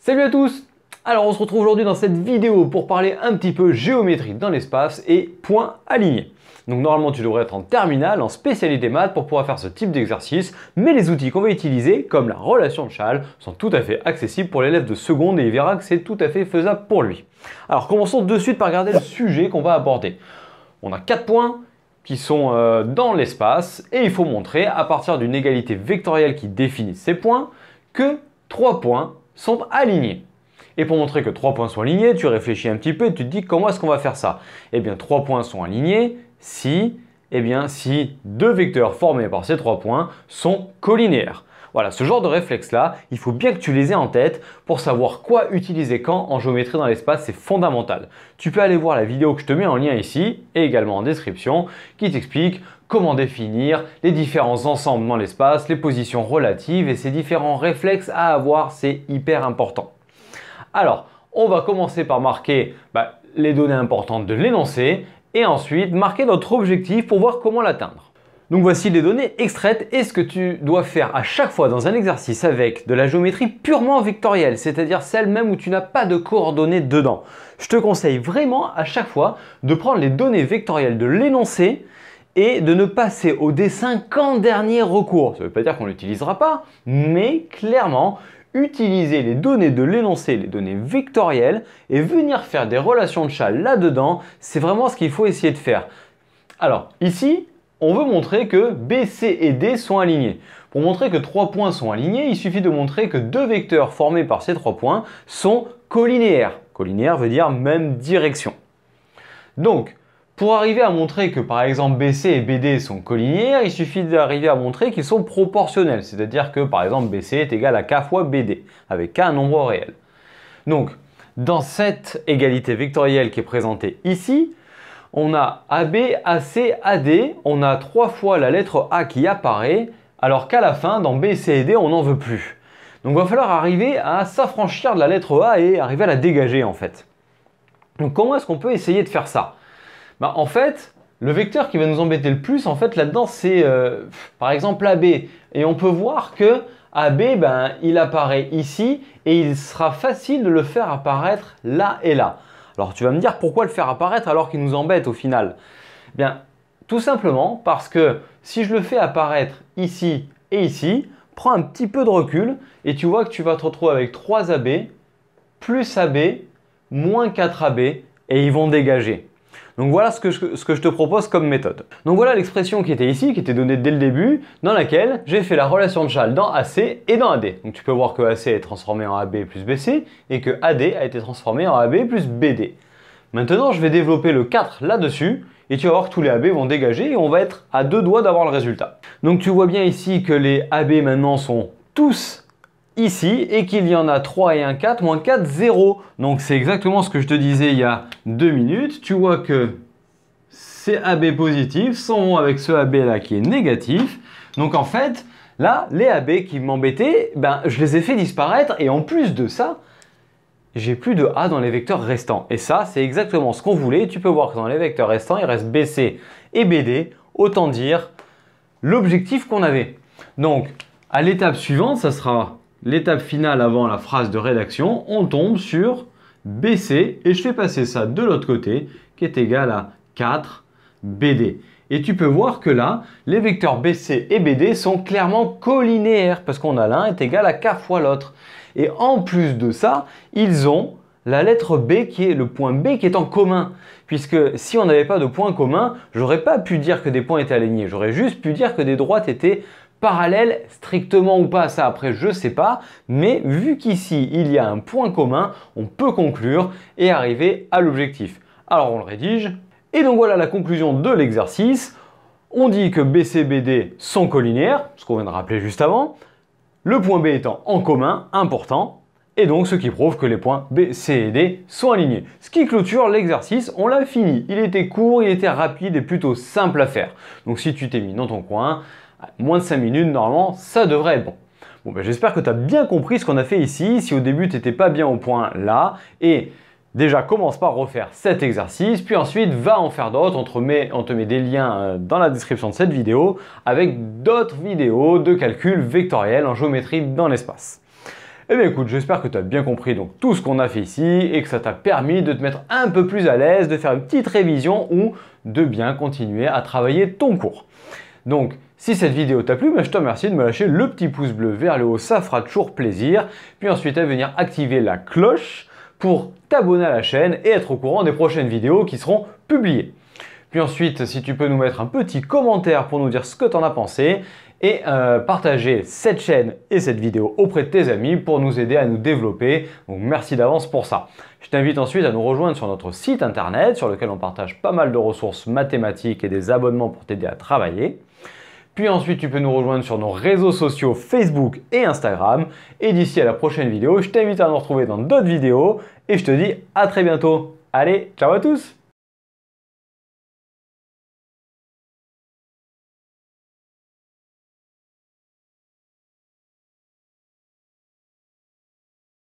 Salut à tous! Alors on se retrouve aujourd'hui dans cette vidéo pour parler un petit peu géométrie dans l'espace et points alignés. Donc normalement tu devrais être en terminale, en spécialité maths pour pouvoir faire ce type d'exercice, mais les outils qu'on va utiliser, comme la relation de Chasles, sont tout à fait accessibles pour l'élève de seconde et il verra que c'est tout à fait faisable pour lui. Alors commençons de suite par regarder le sujet qu'on va aborder. On a 4 points qui sont dans l'espace et il faut montrer à partir d'une égalité vectorielle qui définit ces points que 3 points sont alignés. Et pour montrer que 3 points sont alignés, tu réfléchis un petit peu et tu te dis comment est-ce qu'on va faire ça? Eh bien 3 points sont alignés si deux vecteurs formés par ces 3 points sont collinéaires. Voilà, ce genre de réflexe-là, il faut bien que tu les aies en tête pour savoir quoi utiliser quand en géométrie dans l'espace, c'est fondamental. Tu peux aller voir la vidéo que je te mets en lien ici et également en description qui t'explique comment définir les différents ensembles dans l'espace, les positions relatives et ces différents réflexes à avoir, c'est hyper important. Alors, on va commencer par marquer les données importantes de l'énoncé et ensuite marquer notre objectif pour voir comment l'atteindre. Donc voici les données extraites et ce que tu dois faire à chaque fois dans un exercice avec de la géométrie purement vectorielle, c'est-à-dire celle même où tu n'as pas de coordonnées dedans. Je te conseille vraiment à chaque fois de prendre les données vectorielles de l'énoncé et de ne passer au dessin qu'en dernier recours. Ça ne veut pas dire qu'on ne l'utilisera pas, mais clairement, utiliser les données de l'énoncé, les données vectorielles et venir faire des relations de Chasles là-dedans, c'est vraiment ce qu'il faut essayer de faire. Alors ici, on veut montrer que B, C et D sont alignés. Pour montrer que 3 points sont alignés, il suffit de montrer que deux vecteurs formés par ces 3 points sont collinéaires. Collinéaire veut dire même direction. Donc, pour arriver à montrer que par exemple BC et BD sont collinéaires, il suffit d'arriver à montrer qu'ils sont proportionnels. C'est-à-dire que par exemple BC est égal à K fois BD, avec K un nombre réel. Donc, dans cette égalité vectorielle qui est présentée ici, on a AB, AC, AD, on a 3 fois la lettre A qui apparaît, alors qu'à la fin, dans B, C et D, on n'en veut plus. Donc il va falloir arriver à s'affranchir de la lettre A et arriver à la dégager en fait. Donc comment est-ce qu'on peut essayer de faire ça? En fait, le vecteur qui va nous embêter le plus, en fait, là-dedans, c'est par exemple AB. Et on peut voir que AB, il apparaît ici et il sera facile de le faire apparaître là et là. Alors tu vas me dire pourquoi le faire apparaître alors qu'il nous embête au final? Bien, tout simplement parce que si je le fais apparaître ici et ici, prends un petit peu de recul et tu vois que tu vas te retrouver avec 3 AB plus AB moins 4 AB et ils vont dégager. Donc voilà ce que je te propose comme méthode. Donc voilà l'expression qui était ici, qui était donnée dès le début, dans laquelle j'ai fait la relation de Chasles dans AC et dans AD. Donc tu peux voir que AC est transformé en AB plus BC et que AD a été transformé en AB plus BD. Maintenant, je vais développer le 4 là-dessus et tu vas voir que tous les AB vont dégager et on va être à 2 doigts d'avoir le résultat. Donc tu vois bien ici que les AB maintenant sont tous ici et qu'il y en a 3 et un 4, moins 4, 0. Donc c'est exactement ce que je te disais il y a 2 minutes. Tu vois que ces AB positifs s'en vont avec ce AB là qui est négatif. Donc en fait, là, les AB qui m'embêtaient, je les ai fait disparaître et en plus de ça, j'ai plus de A dans les vecteurs restants. Et ça, c'est exactement ce qu'on voulait. Tu peux voir que dans les vecteurs restants, il reste BC et BD. Autant dire l'objectif qu'on avait. Donc, à l'étape suivante, ça sera l'étape finale avant la phrase de rédaction. On tombe sur BC et je fais passer ça de l'autre côté qui est égal à 4 BD. Et tu peux voir que là, les vecteurs BC et BD sont clairement collinéaires parce qu'on a l'un est égal à K fois l'autre. Et en plus de ça, ils ont la lettre B qui est le point B qui est en commun. Puisque si on n'avait pas de point commun, j'aurais pas pu dire que des points étaient alignés. J'aurais juste pu dire que des droites étaient parallèles strictement ou pas. Ça après, je sais pas. Mais vu qu'ici, il y a un point commun, on peut conclure et arriver à l'objectif. Alors on le rédige. Et donc voilà la conclusion de l'exercice. On dit que BC-BD sont collinéaires, ce qu'on vient de rappeler juste avant. Le point B étant en commun, important, et donc ce qui prouve que les points B, C et D sont alignés. Ce qui clôture l'exercice, on l'a fini. Il était court, il était rapide et plutôt simple à faire. Donc si tu t'es mis dans ton coin, moins de 5 minutes, normalement, ça devrait être bon. Bon, j'espère que tu as bien compris ce qu'on a fait ici. Si au début, tu n'étais pas bien au point là, et déjà, commence par refaire cet exercice, puis ensuite, va en faire d'autres. On te met des liens dans la description de cette vidéo avec d'autres vidéos de calcul vectoriel en géométrie dans l'espace. Eh bien écoute, j'espère que tu as bien compris donc tout ce qu'on a fait ici et que ça t'a permis de te mettre un peu plus à l'aise, de faire une petite révision ou de bien continuer à travailler ton cours. Donc, si cette vidéo t'a plu, je te remercie de me lâcher le petit pouce bleu vers le haut, ça fera toujours plaisir. Puis ensuite, à venir activer la cloche pour t'abonner à la chaîne et être au courant des prochaines vidéos qui seront publiées. Puis ensuite, si tu peux nous mettre un petit commentaire pour nous dire ce que tu en as pensé et partager cette chaîne et cette vidéo auprès de tes amis pour nous aider à nous développer. Donc merci d'avance pour ça. Je t'invite ensuite à nous rejoindre sur notre site internet sur lequel on partage pas mal de ressources mathématiques et des abonnements pour t'aider à travailler. Puis ensuite, tu peux nous rejoindre sur nos réseaux sociaux Facebook et Instagram. Et d'ici à la prochaine vidéo, je t'invite à nous retrouver dans d'autres vidéos et je te dis à très bientôt. Allez, ciao à tous!